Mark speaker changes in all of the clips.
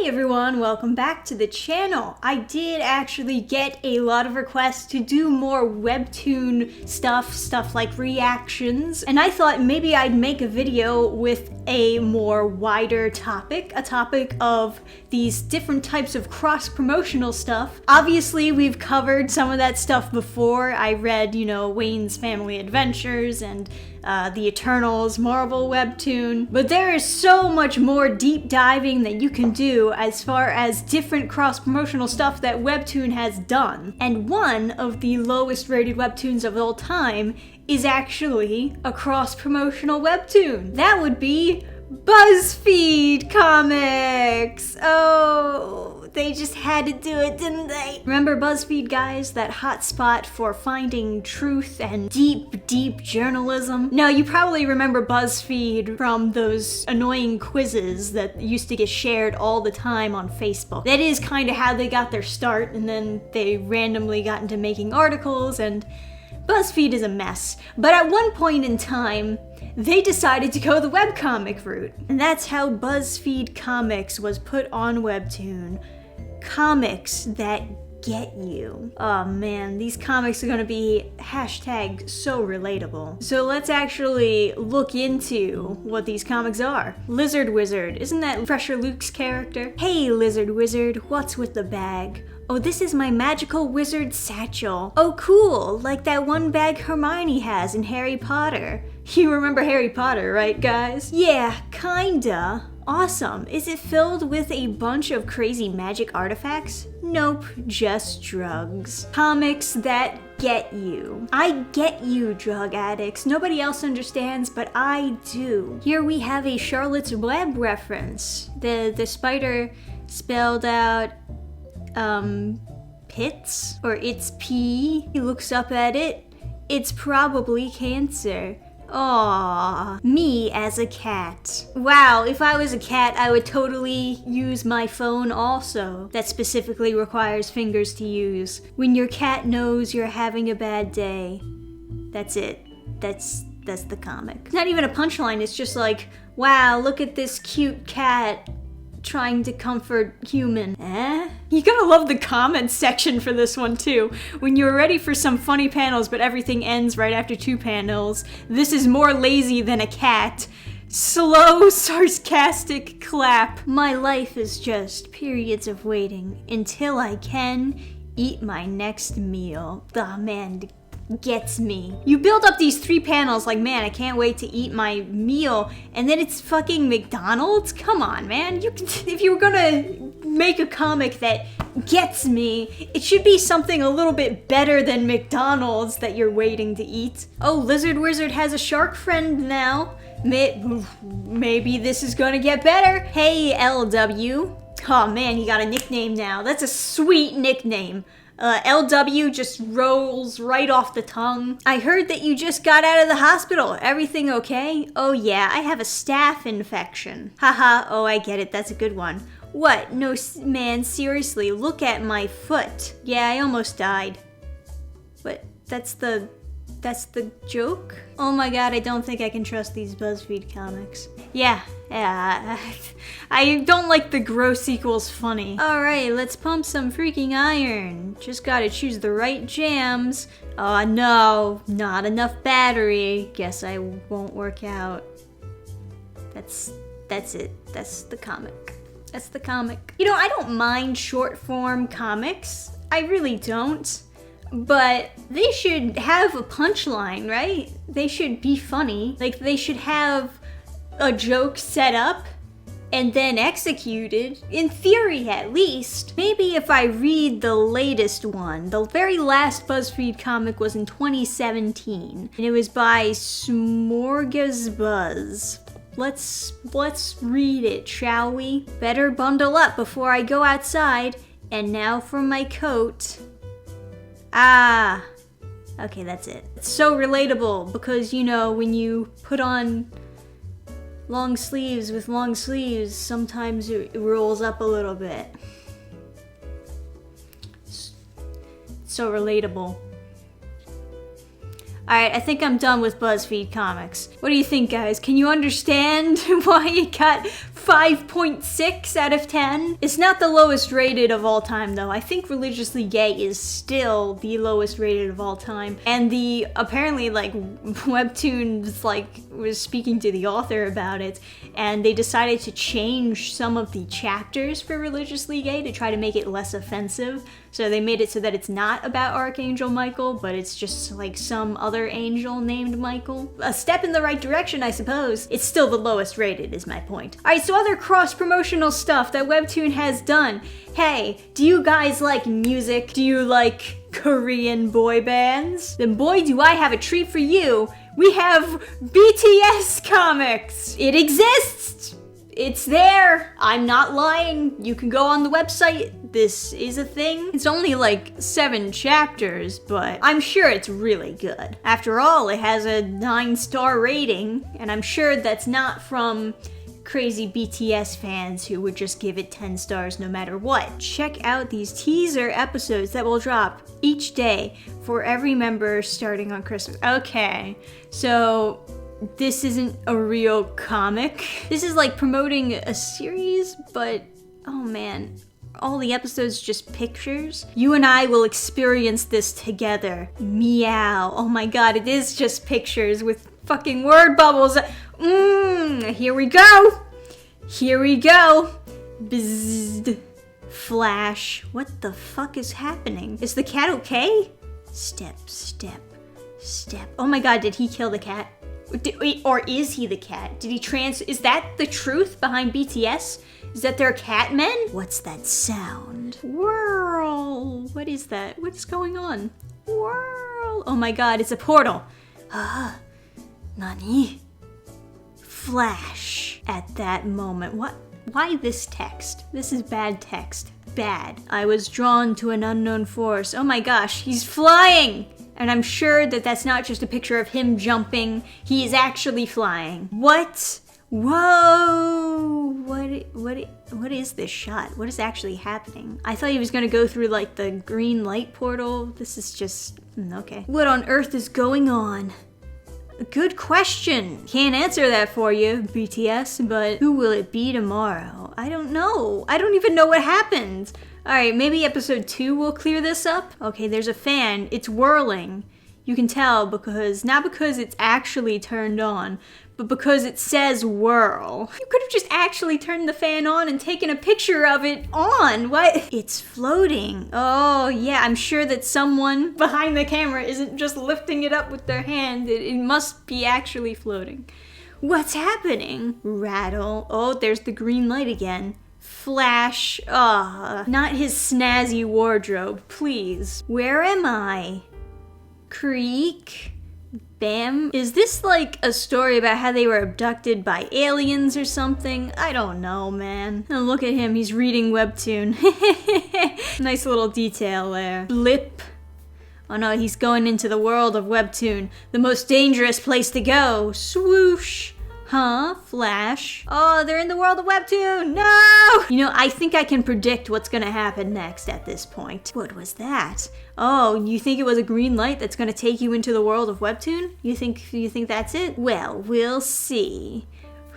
Speaker 1: everyone, welcome back to the channel. I did actually get a lot of requests to do more webtoon stuff like reactions, and I thought maybe I'd make a video with a more wider topic, a topic of these different types of cross-promotional stuff. Obviously, we've covered some of that stuff before. I read, Wayne's Family Adventures and the Eternals Marvel webtoon, but there is so much more deep diving that you can do as far as different cross-promotional stuff that webtoon has done. And one of the lowest rated webtoons of all time is actually a cross-promotional webtoon. That would be Buzzfeed Comics! Oh, they just had to do it, didn't they? Remember Buzzfeed, guys? That hot spot for finding truth and deep journalism? No, you probably remember Buzzfeed from those annoying quizzes that used to get shared all the time on Facebook. That is kind of how they got their start, and then they randomly got into making articles, and Buzzfeed is a mess. But at one point in time, they decided to go the webcomic route. And that's how Buzzfeed Comics was put on Webtoon. Comics that get you. Oh man, these comics are gonna be hashtag so relatable. So let's actually look into what these comics are. Lizard Wizard, isn't that Fresher Luke's character? Hey Lizard Wizard, what's with the bag? Oh, this is my magical wizard satchel. Oh cool, like that one bag Hermione has in Harry Potter. You remember Harry Potter, right guys? Yeah, kinda. Awesome. Is it filled with a bunch of crazy magic artifacts? Nope, just drugs. Comics that get you. I get you, drug addicts. Nobody else understands, but I do. Here we have a Charlotte's Web reference. The spider spelled out pits, or it's P. He looks up at it. It's probably cancer. Aww, me as a cat. Wow, if I was a cat, I would totally use my phone also. That specifically requires fingers to use. When your cat knows you're having a bad day. That's it. That's the comic. It's not even a punchline, it's just like, wow, look at this cute cat trying to comfort human. You gotta love the comments section for this one too. When you're ready for some funny panels but everything ends right after 2 panels, this is more lazy than a cat. Slow, sarcastic clap. My life is just periods of waiting until I can eat my next meal. Ah man, gets me. You build up these 3 panels like, man, I can't wait to eat my meal, and then it's fucking McDonald's? Come on, man. If you were gonna make a comic that gets me, it should be something a little bit better than McDonald's that you're waiting to eat. Oh, Lizard Wizard has a shark friend now. Maybe this is gonna get better. Hey, LW. Oh man, he got a nickname now. That's a sweet nickname. LW just rolls right off the tongue. I heard that you just got out of the hospital. Everything okay? Oh yeah, I have a staph infection. Haha, oh I get it, that's a good one. What? No, man, seriously, look at my foot. Yeah, I almost died. But that's the joke? Oh my god, I don't think I can trust these Buzzfeed comics. Yeah, I don't like the gross equals funny. Alright, let's pump some freaking iron. Just gotta choose the right jams. Oh no, not enough battery. Guess I won't work out. That's it. That's the comic. That's the comic. I don't mind short form comics. I really don't. But they should have a punchline, right? They should be funny. Like, they should have a joke set up and then executed, in theory at least. Maybe if I read the latest one, the very last Buzzfeed comic was in 2017, and it was by Smorgasbuzz. Let's read it, shall we? Better bundle up before I go outside. And now for my coat. Ah, okay, that's it. It's so relatable because, when you put on long sleeves with long sleeves, sometimes it rolls up a little bit. It's so relatable. Alright, I think I'm done with Buzzfeed Comics. What do you think, guys? Can you understand why it got 5.6 out of 10. It's not the lowest rated of all time, though. I think Religiously Gay is still the lowest rated of all time. And the, apparently, like, Webtoons, like, was speaking to the author about it, and they decided to change some of the chapters for Religiously Gay to try to make it less offensive. So they made it so that it's not about Archangel Michael, but it's just like some other angel named Michael. A step in the right direction, I suppose. It's still the lowest rated, is my point. Alright, so other cross-promotional stuff that Webtoon has done. Hey, do you guys like music? Do you like Korean boy bands? Then boy, do I have a treat for you. We have BTS Comics. It exists. It's there. I'm not lying. You can go on the website. This is a thing. It's only like 7 chapters, but I'm sure it's really good. After all, it has a 9-star rating, and I'm sure that's not from crazy BTS fans who would just give it 10 stars no matter what. Check out these teaser episodes that will drop each day for every member starting on Christmas. Okay, so this isn't a real comic. This is like promoting a series, but oh man, all the episodes just pictures. You and I will experience this together. Meow. Oh my god, it is just pictures with fucking word bubbles. Here we go. Here we go. Bzzzt. Flash. What the fuck is happening? Is the cat okay? Step, step, step. Oh my god, did he kill the cat? Or is he the cat? Did he is that the truth behind BTS? Is that they're cat men? What's that sound? Whirl. What is that? What's going on? Whirl. Oh my god, it's a portal. Nani? Flash. At that moment. What? Why this text? This is bad text. Bad. I was drawn to an unknown force. Oh my gosh, he's flying! And I'm sure that that's not just a picture of him jumping. He is actually flying. What? Whoa! What is this shot? What is actually happening? I thought he was gonna go through like the green light portal. This is just, okay. What on earth is going on? Good question. Can't answer that for you, BTS, but who will it be tomorrow? I don't know. I don't even know what happened. Alright, maybe episode 2 will clear this up? Okay, there's a fan. It's whirling. You can tell because, not because it's actually turned on, but because it says whirl. You could have just actually turned the fan on and taken a picture of it on. What? It's floating. Oh, yeah, I'm sure that someone behind the camera isn't just lifting it up with their hand. It must be actually floating. What's happening? Rattle. Oh, there's the green light again. Flash. Not his snazzy wardrobe, please. Where am I? Creek? Bam? Is this like a story about how they were abducted by aliens or something? I don't know, man. And look at him, he's reading Webtoon. Nice little detail there. Blip. Oh no, he's going into the world of Webtoon. The most dangerous place to go. Swoosh. Huh? Flash? Oh, they're in the world of Webtoon! No! You know, I think I can predict what's gonna happen next at this point. What was that? Oh, you think it was a green light that's gonna take you into the world of Webtoon? You think that's it? Well, we'll see.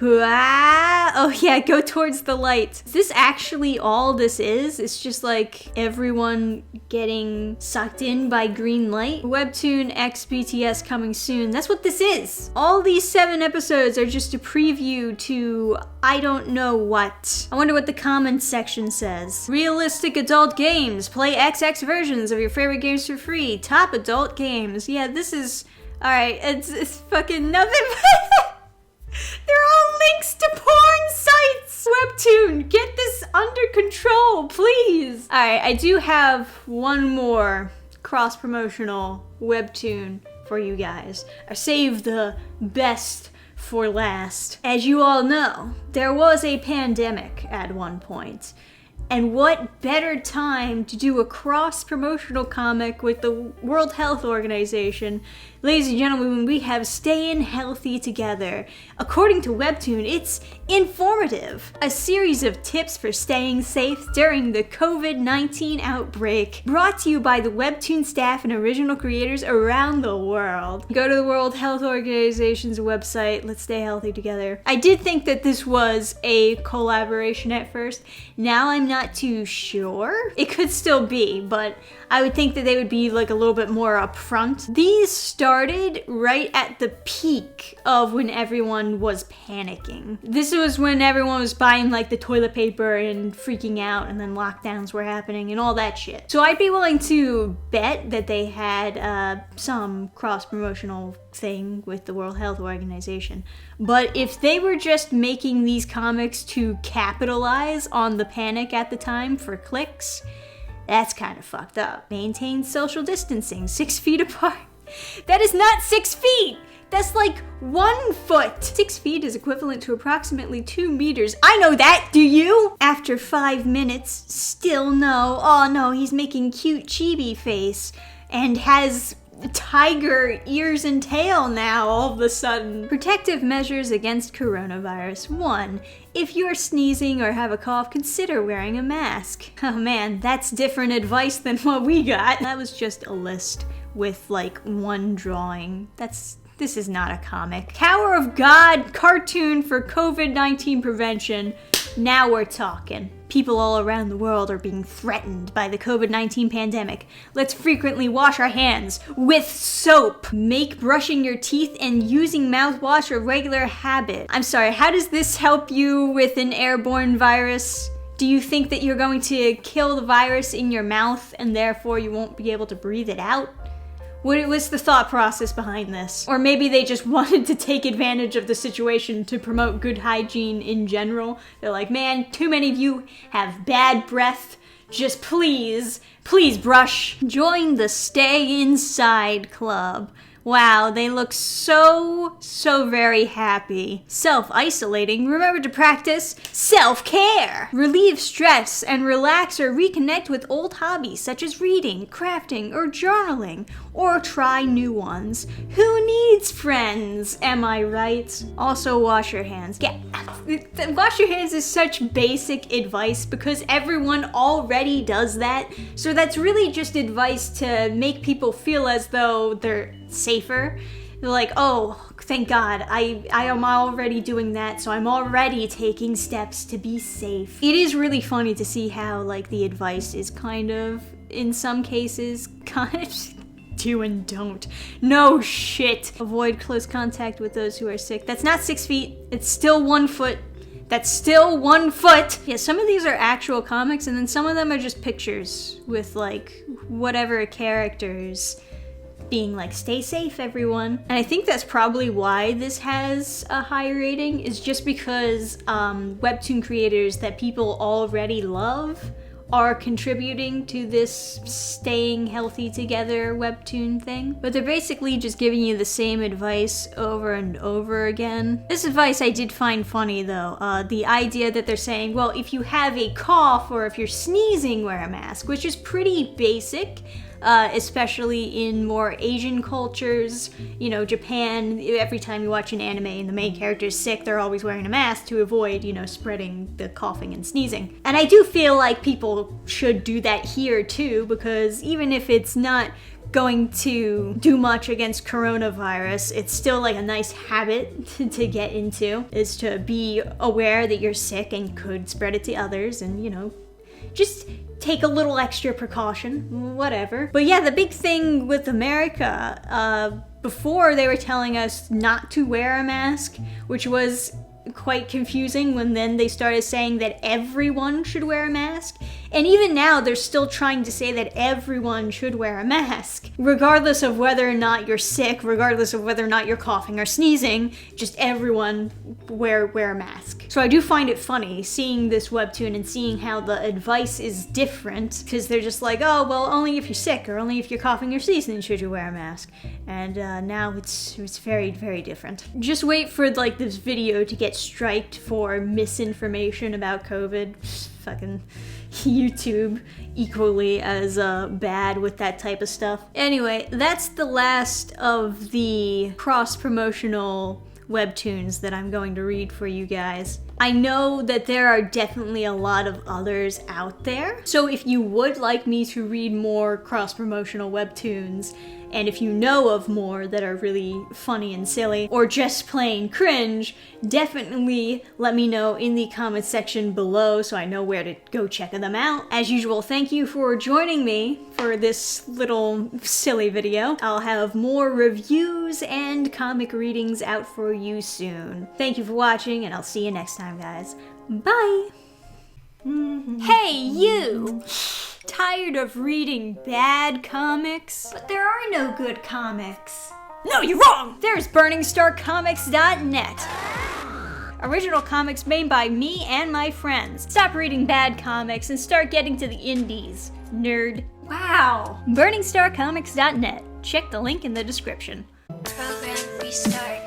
Speaker 1: Oh yeah, go towards the light. Is this actually all this is? It's just like everyone getting sucked in by green light? Webtoon X BTS coming soon. That's what this is. All these 7 episodes are just a preview to I don't know what. I wonder what the comments section says. Realistic adult games. Play XX versions of your favorite games for free. Top adult games. Yeah, this is... Alright, it's fucking nothing but... They're all links to porn sites! Webtoon, get this under control, please! Alright, I do have one more cross-promotional Webtoon for you guys. I saved the best for last. As you all know, there was a pandemic at one point. And what better time to do a cross-promotional comic with the World Health Organization? Ladies and gentlemen, when we have Staying Healthy Together. According to Webtoon, it's informative. A series of tips for staying safe during the COVID-19 outbreak. Brought to you by the Webtoon staff and original creators around the world. Go to the World Health Organization's website. Let's stay healthy together. I did think that this was a collaboration at first. Now I'm not too sure. It could still be, but I would think that they would be like a little bit more upfront. These started right at the peak of when everyone was panicking. This was when everyone was buying like the toilet paper and freaking out, and then lockdowns were happening and all that shit. So I'd be willing to bet that they had some cross-promotional thing with the World Health Organization. But if they were just making these comics to capitalize on the panic at the time for clicks, that's kind of fucked up. Maintain social distancing, 6 feet apart. That is not 6 feet! That's like 1 foot! 6 feet is equivalent to approximately 2 meters. I know that, do you? After 5 minutes, still no. Oh no, he's making cute chibi face and has tiger ears and tail now all of a sudden. Protective measures against coronavirus. 1. If you're sneezing or have a cough, consider wearing a mask. Oh man, that's different advice than what we got. That was just a list with like one drawing. This is not a comic. Tower of God cartoon for COVID-19 prevention. Now we're talking. People all around the world are being threatened by the COVID-19 pandemic. Let's frequently wash our hands with soap. Make brushing your teeth and using mouthwash a regular habit. I'm sorry, how does this help you with an airborne virus? Do you think that you're going to kill the virus in your mouth and therefore you won't be able to breathe it out? What was the thought process behind this? Or maybe they just wanted to take advantage of the situation to promote good hygiene in general. They're like, man, too many of you have bad breath. Just please brush. Join the Stay Inside Club. Wow, they look so very happy. Self-isolating, remember to practice self-care. Relieve stress and relax or reconnect with old hobbies such as reading, crafting, or journaling, or try new ones. Who needs friends, am I right? Also wash your hands. Yeah, wash your hands is such basic advice because everyone already does that. So that's really just advice to make people feel as though they're safer. They're like, oh, thank God, I am already doing that, so I'm already taking steps to be safe. It is really funny to see how, like, the advice is kind of, in some cases, kind of do and don't. No shit. Avoid close contact with those who are sick. That's not 6 feet. It's still 1 foot. That's still 1 foot! Yeah, some of these are actual comics, and then some of them are just pictures with, like, whatever characters being like, stay safe, everyone. And I think that's probably why this has a high rating, is just because webtoon creators that people already love are contributing to this staying healthy together webtoon thing. But they're basically just giving you the same advice over and over again. This advice I did find funny though. The idea that they're saying, well, if you have a cough or if you're sneezing, wear a mask, which is pretty basic. Especially in more Asian cultures. You know, Japan, every time you watch an anime and the main character is sick, they're always wearing a mask to avoid, you know, spreading the coughing and sneezing. And I do feel like people should do that here too, because even if it's not going to do much against coronavirus, it's still like a nice habit to get into, is to be aware that you're sick and could spread it to others, and, you know, just take a little extra precaution, whatever. But yeah, the big thing with America, before they were telling us not to wear a mask, which was quite confusing when then they started saying that everyone should wear a mask. And even now, they're still trying to say that everyone should wear a mask. Regardless of whether or not you're sick, regardless of whether or not you're coughing or sneezing, just everyone wear a mask. So I do find it funny seeing this webtoon and seeing how the advice is different, because they're just like, oh, well, only if you're sick or only if you're coughing or sneezing should you wear a mask. And now it's very, very different. Just wait for like this video to get striked for misinformation about COVID. Fucking YouTube equally as bad with that type of stuff. Anyway, that's the last of the cross-promotional webtoons that I'm going to read for you guys. I know that there are definitely a lot of others out there, so if you would like me to read more cross-promotional webtoons, and if you know of more that are really funny and silly, or just plain cringe, definitely let me know in the comments section below so I know where to go check them out. As usual, thank you for joining me for this little silly video. I'll have more reviews and comic readings out for you soon. Thank you for watching, and I'll see you next time, guys. Bye! Hey, you! Tired of reading bad comics? But there are no good comics. No, you're wrong! There's burningstarcomics.net. Original comics made by me and my friends. Stop reading bad comics and start getting to the indies, nerd. Wow! burningstarcomics.net. Check the link in the description.
Speaker 2: Program restart.